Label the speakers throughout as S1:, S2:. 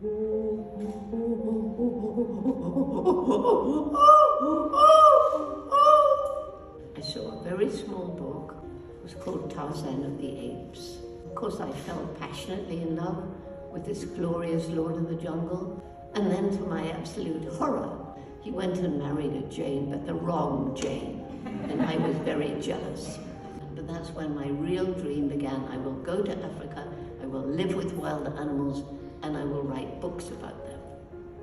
S1: I saw a very small book. It was called Tarzan of the Apes. Of course, I fell passionately in love with this glorious Lord of the Jungle. And then, to my absolute horror, he went and married a Jane, but the wrong Jane. And I was very jealous. But that's when my real dream began. I will go to Africa, I will live with wild animals, and I will write books about them.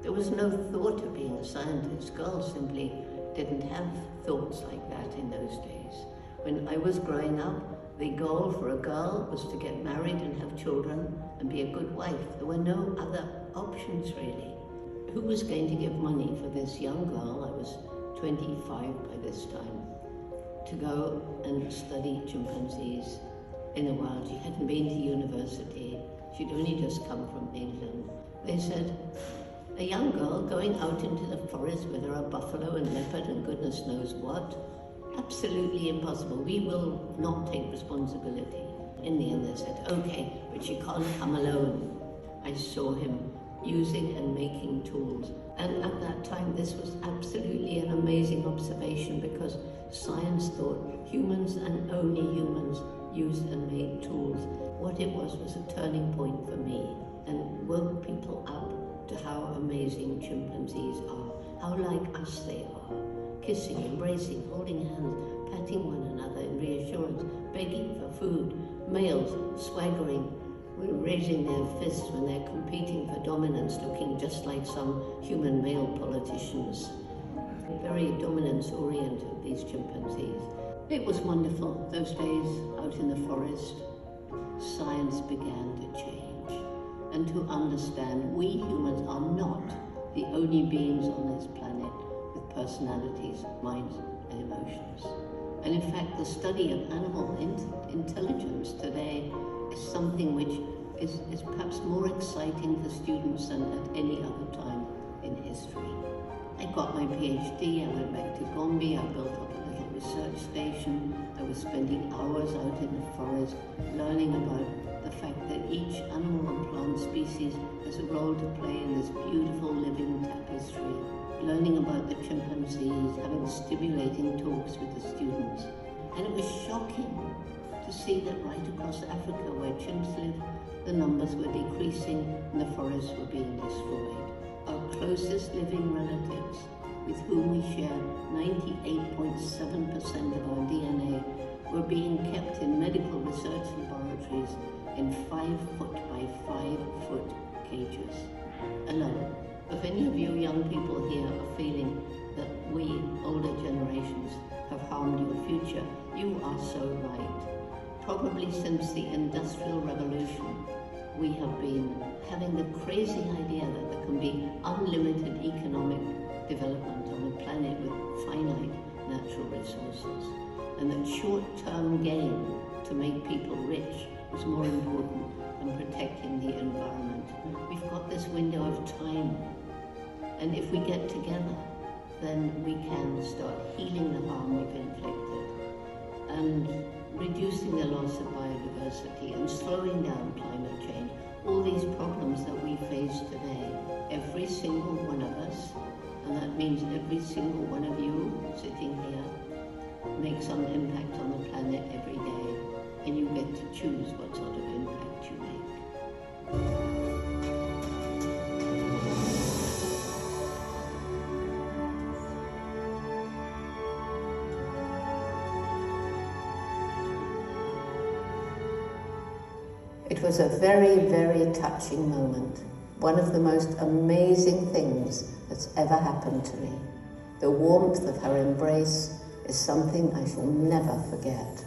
S1: There was no thought of being a scientist. Girls simply didn't have thoughts like that in those days. When I was growing up, the goal for a girl was to get married and have children and be a good wife. There were no other options, really. Who was going to give money for this young girl, I was 25 by this time, to go and study chimpanzees in the wild? She hadn't been to university. She'd only just come from England. They said, a young girl going out into the forest where there are buffalo and leopard and goodness knows what? Absolutely impossible. We will not take responsibility. In the end, they said, okay, but she can't come alone. I saw him using and making tools. And at that time, this was absolutely an amazing observation, because science thought humans and only humans used and made tools. What it was a turning point for me, and woke people up to how amazing chimpanzees are, how like us they are. Kissing, embracing, holding hands, patting one another in reassurance, begging for food, males swaggering, raising their fists when they're competing for dominance, looking just like some human male politicians. Very dominance-oriented, these chimpanzees. It was wonderful. Those days out in the forest, science began to change and to understand we humans are not the only beings on this planet with personalities, minds, and emotions. And in fact, the study of animal intelligence today is something which is perhaps more exciting for students than at any other time in history. I got my PhD, I went back to Gombe, I built up a little research station. I was spending hours out in the forest learning about the fact that each animal and plant species has a role to play in this beautiful living tapestry. Learning about the chimpanzees, having stimulating talks with the students. And it was shocking to see that right across Africa, where chimps live, the numbers were decreasing and the forests were being destroyed. Our closest living relatives, with whom we share 98.7% of our DNA, were being kept in medical research laboratories in 5-foot by 5-foot cages, alone. If any of you young people here are feeling that we, older generations, have harmed your future, you are so right. Probably since the Industrial Revolution, we have been having the crazy idea that there can be unlimited economic development on a planet with finite natural resources, and that short-term gain to make people rich was more important than protecting the environment. We've got this window of time, and if we get together, then we can start healing the harm we've inflicted and reducing the loss of biodiversity and slowing down climate change. All these problems that we face today, every single one of us, and that means every single one of you sitting here, make some impact on the planet every day, and you get to choose what sort of impact you make. It was a very, very touching moment. One of the most amazing things that's ever happened to me. The warmth of her embrace is something I shall never forget.